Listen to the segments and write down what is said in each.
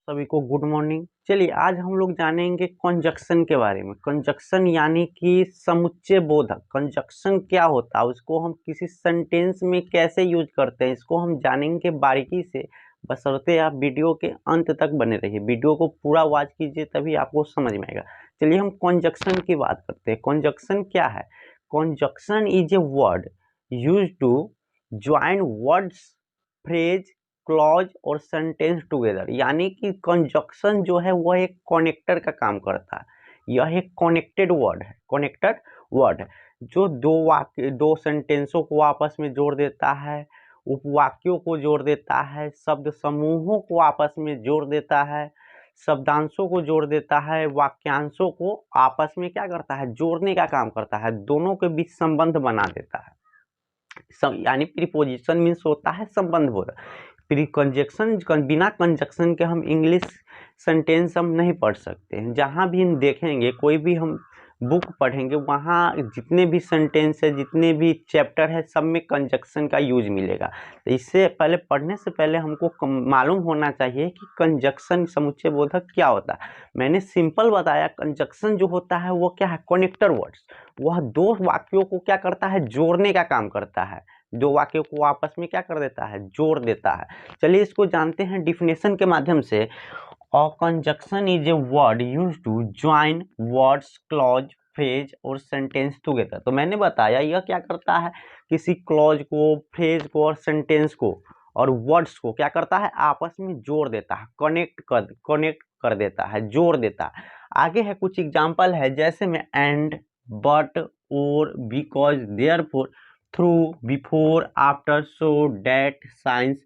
सभी को good morning. चलिए आज हम लोग जानेंगे कंजक्शन के बारे में। कंजक्शन यानी कि समुच्चय बोधक। कंजक्शन क्या होता है, उसको हम किसी सेंटेंस में कैसे यूज करते हैं, इसको हम जानेंगे बारीकी से। बशर्ते आप वीडियो के अंत तक बने रहिए, वीडियो को पूरा वॉच कीजिए तभी आपको समझ में आएगा। चलिए हम कंजक्शन की बात करते हैं। कंजक्शन क्या है? Conjunction is a word use to join words, phrase, clause और सेंटेंस टुगेदर। यानी कि कंजक्शन जो है वह एक कनेक्टर का काम करता है। यह एक कनेक्टेड वर्ड है, कनेक्टेड वर्ड है जो दो सेंटेंसों को आपस में जोड़ देता है, उपवाक्यों को जोड़ देता है, शब्द समूहों को आपस में जोड़ देता है, शब्दांशों को जोड़ देता है, वाक्यांशों को आपस में क्या करता है, जोड़ने का काम करता है, दोनों के बीच संबंध बना देता है। यानी प्रीपोजिशन मीन्स होता है संबंध बोधक। प्री कंजक्शन, बिना कंजक्शन के हम इंग्लिश सेंटेंस हम नहीं पढ़ सकते हैं। जहाँ भी हम देखेंगे, कोई भी हम बुक पढ़ेंगे, वहाँ जितने भी सेंटेंस है, जितने भी चैप्टर है, सब में कंजक्शन का यूज मिलेगा। तो इससे पहले, पढ़ने से पहले हमको मालूम होना चाहिए कि कंजक्शन समुच्चय बोधक क्या होता है। मैंने सिंपल बताया, कंजक्शन जो होता है वो क्या है, कनेक्टर वर्ड्स। वह दो वाक्यों को क्या करता है, जोड़ने का काम करता है। दो वाक्यों को आपस में क्या कर देता है, जोड़ देता है। चलिए इसको जानते हैं डिफिनेशन के माध्यम से। A conjunction is a word used to join words, clause, phrase और सेंटेंस टुगेदर। तो मैंने बताया यह क्या करता है, किसी क्लॉज को, फ्रेज को और सेंटेंस को और वर्ड्स को क्या करता है, आपस में जोड़ देता है, कनेक्ट कर देता है, जोड़ देता है। आगे है कुछ एग्जाम्पल है, जैसे में एंड, बट, और, because, therefore, through, before, after, so, that, since,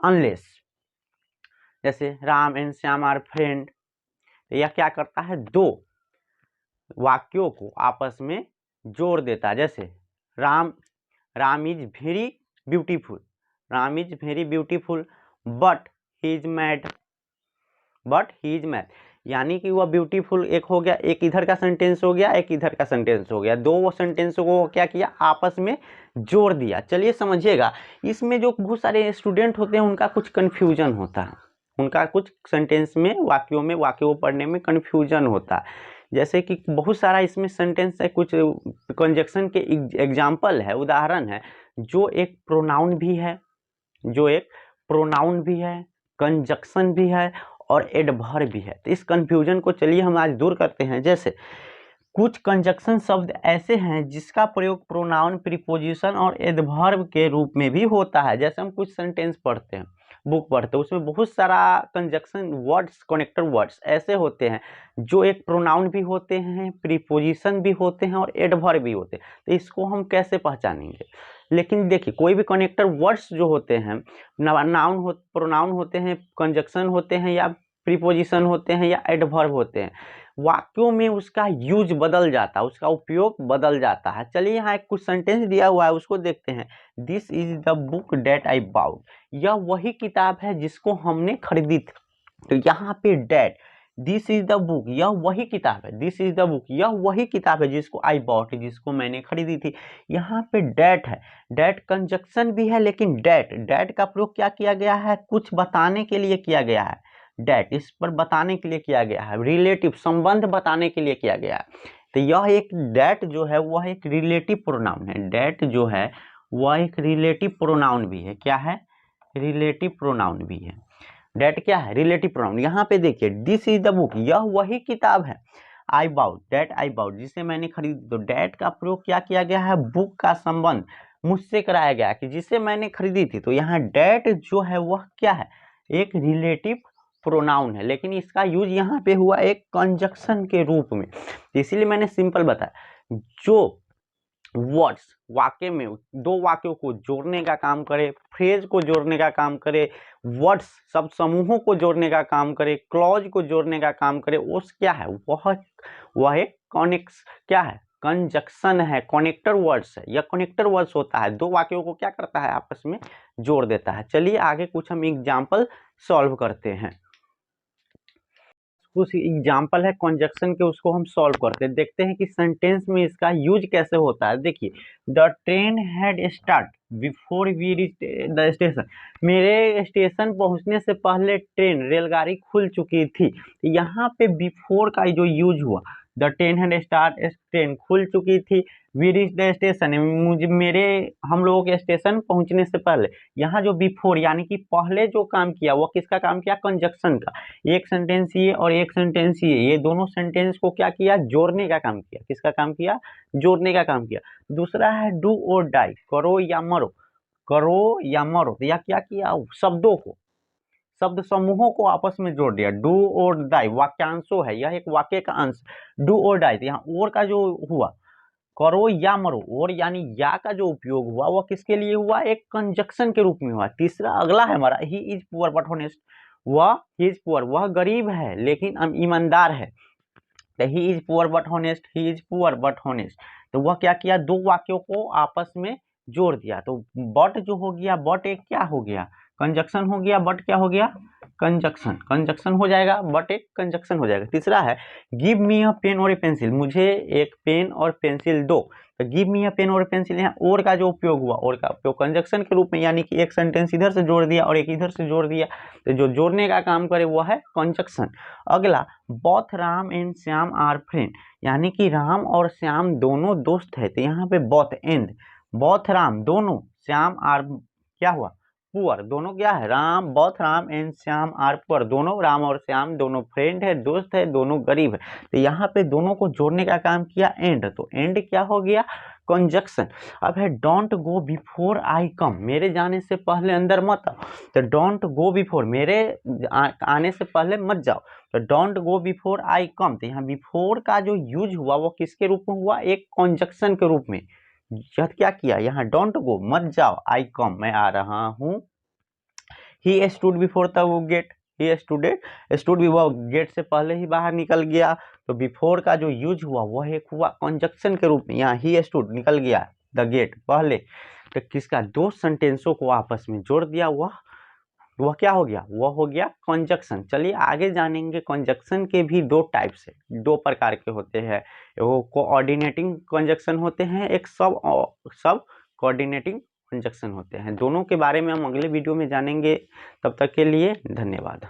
unless. जैसे Ram and Shyam are friend. यह क्या करता है, दो वाक्यों को आपस में जोड़ देता है। जैसे Ram is very beautiful, Ram is very beautiful, but he is mad, यानी कि वह ब्यूटीफुल एक हो गया, एक इधर का सेंटेंस हो गया, एक इधर का सेंटेंस हो गया, दो वो सेंटेंसों को क्या किया, आपस में जोड़ दिया। चलिए समझिएगा, इसमें जो बहुत सारे स्टूडेंट होते हैं उनका कुछ कन्फ्यूजन होता है, उनका कुछ सेंटेंस में, वाक्यों को पढ़ने में कन्फ्यूजन होता है। जैसे कि बहुत सारा इसमें सेंटेंस है, कुछ कंजक्शन के एग्जाम्पल है, उदाहरण है, जो एक प्रोनाउन भी है, कंजक्शन भी है और एडवर्ब भी है। तो इस कंफ्यूजन को चलिए हम आज दूर करते हैं। जैसे कुछ कंजक्शन शब्द ऐसे हैं जिसका प्रयोग प्रोनाउन, प्रीपोजिशन और एडवर्ब के रूप में भी होता है। जैसे हम कुछ सेंटेंस पढ़ते हैं, बुक पढ़ते हैं, उसमें बहुत सारा कंजक्शन वर्ड्स, कनेक्टर वर्ड्स ऐसे होते हैं जो एक प्रोनाउन भी होते हैं, प्रीपोजिशन भी होते हैं और एडवर्ब भी होते हैं। तो इसको हम कैसे पहचानेंगे? लेकिन देखिए, कोई भी कनेक्टर वर्ड्स जो होते हैं, प्रोनाउन होते हैं, कंजक्शन होते हैं, या प्रीपोजिशन होते हैं, या एडवर्ब होते हैं, वाक्यों में उसका यूज बदल जाता है, उसका उपयोग बदल जाता है। चलिए यहाँ एक कुछ सेंटेंस दिया हुआ है, उसको देखते हैं। This is the book that I bought. यह वही किताब है जिसको हमने खरीदी थी। तो यहाँ पे that, this is the book, यह वही किताब है, दिस इज द बुक, यह वही किताब है जिसको आई बॉट, जिसको मैंने खरीदी थी। यहाँ पे डेट है, डेट कंजक्शन भी है, लेकिन डेट का प्रयोग क्या किया गया है, कुछ बताने के लिए किया गया है। डेट इस पर बताने के लिए किया गया है, रिलेटिव संबंध बताने के लिए किया गया है। तो यह एक डेट जो है वह एक रिलेटिव प्रोनाउन है। डेट जो है वह एक रिलेटिव प्रोनाउन भी है। क्या है? रिलेटिव प्रोनाउन भी है। डेट क्या है? Relative pronoun. यहाँ पे देखिए, दिस इज द बुक, यह वही किताब है। आई बाउड, डेट आई बाउड, जिसे मैंने खरीदी। तो डेट का प्रयोग क्या किया गया है, बुक का संबंध मुझसे कराया गया कि जिसे मैंने खरीदी थी। तो यहाँ डेट जो है वह क्या है, एक रिलेटिव प्रोनाउन है, लेकिन इसका यूज यहाँ पे हुआ एक कंजक्शन के रूप में। इसीलिए मैंने सिंपल बताया, जो वर्ड्स वाक्य में दो वाक्यों को जोड़ने का काम करे, फ्रेज को जोड़ने का काम करे, वर्ड्स शब्द समूहों को जोड़ने का काम करे, क्लॉज को जोड़ने का काम करे, उस क्या है, वह एक कनेक्स क्या है, कंजक्शन है, कनेक्टर वर्ड्स है। यह कनेक्टर वर्ड्स होता है, दो वाक्यों को क्या करता है, आपस में जोड़ देता है। चलिए आगे कुछ हम एग्जाम्पल सॉल्व करते हैं। कुछ एग्जाम्पल है कंजक्शन के, उसको हम सॉल्व करते हैं, देखते हैं कि सेंटेंस में इसका यूज कैसे होता है। देखिए, the train had start before we reach the station. मेरे स्टेशन पहुंचने से पहले ट्रेन रेलगाड़ी खुल चुकी थी। यहाँ पे बिफोर का जो यूज हुआ, the train had start, train खुल चुकी थी, वी रीच द स्टेशन, मुझे मेरे हम लोगों के स्टेशन पहुंचने से पहले। यहाँ जो बिफोर यानी कि पहले जो काम किया वो किसका काम किया, कंजक्शन का। एक सेंटेंस ये और एक सेंटेंस ये दोनों सेंटेंस को क्या किया, जोड़ने का काम किया। किसका काम किया, जोड़ने का काम किया। दूसरा है डू और डाई, करो या मरो, करो या मरो, या क्या किया, शब्दों को, शब्द समूहों को आपस में जोड़ दिया। डू और डाई वाक्यांशों है, यह एक वाक्य का अंश। डू और डाई, तो यहाँ और का जो हुआ, करो या मरो, और यानी या का जो उपयोग हुआ वो किसके लिए हुआ, एक कंजक्शन के रूप में हुआ। तीसरा अगला है हमारा, he is poor but honest, वह ही इज पुअर, वह गरीब है लेकिन ईमानदार है। तो he is poor but honest, he is poor but honest, तो वह क्या किया, दो वाक्यों को आपस में जोड़ दिया। तो बट जो हो गया, बट एक क्या हो गया, कंजक्शन हो गया। बट क्या हो गया, कंजक्शन, कंजक्शन हो जाएगा, बट एक कंजक्शन हो जाएगा। तीसरा है गिव मी अ पेन और ए पेंसिल, मुझे एक पेन और पेंसिल दो। तो गिव मी अ पेन और पेंसिल, यहाँ और का जो उपयोग हुआ, और का उपयोग कंजक्शन के रूप में, यानी कि एक सेंटेंस इधर से जोड़ दिया और एक इधर से जोड़ दिया, तो जो जोड़ने का काम करे वो है कंजक्शन। अगला, both Ram and Shyam are friend, यानी कि राम और श्याम दोनों दोस्त है। तो यहाँ पे बोथ एंड, बोथ राम दोनों, श्याम आर क्या हुआ, पुअर, दोनों क्या है, Ram, both Ram and Shyam are poor, दोनों राम और श्याम दोनों फ्रेंड है, दोस्त है, दोनों गरीब है। तो यहाँ पे दोनों को जोड़ने का काम किया एंड, तो एंड क्या हो गया, कंजक्शन। अब है डोंट गो बिफोर आई कम, मेरे जाने से पहले अंदर मत आओ। तो डोंट गो बिफोर, मेरे आने से पहले मत जाओ। तो डोंट गो बिफोर आई कम, तो यहाँ बिफोर का जो यूज हुआ वो किसके रूप में हुआ, एक कंजक्शन के रूप में। यह क्या किया, यहाँ डोंट गो मत जाओ, आई कम मैं आ रहा हूँ। He stood before the gate, he stood भी, वह गेट से पहले ही बाहर निकल गया। तो बिफोर का जो यूज हुआ वह एक हुआ कंजक्शन के रूप में, यहाँ ही स्टूड निकल गया द गेट पहले। तो किसका, दो सेंटेंसों को आपस में जोड़ दिया, वह क्या हो गया, वह हो गया कंजक्शन। चलिए आगे जानेंगे, कंजक्शन के भी दो टाइप्स है, दो प्रकार के होते हैं। वो कोऑर्डिनेटिंग कंजक्शन होते हैं, एक सब कोऑर्डिनेटिंग कंजक्शन होते हैं। दोनों के बारे में हम अगले वीडियो में जानेंगे। तब तक के लिए धन्यवाद।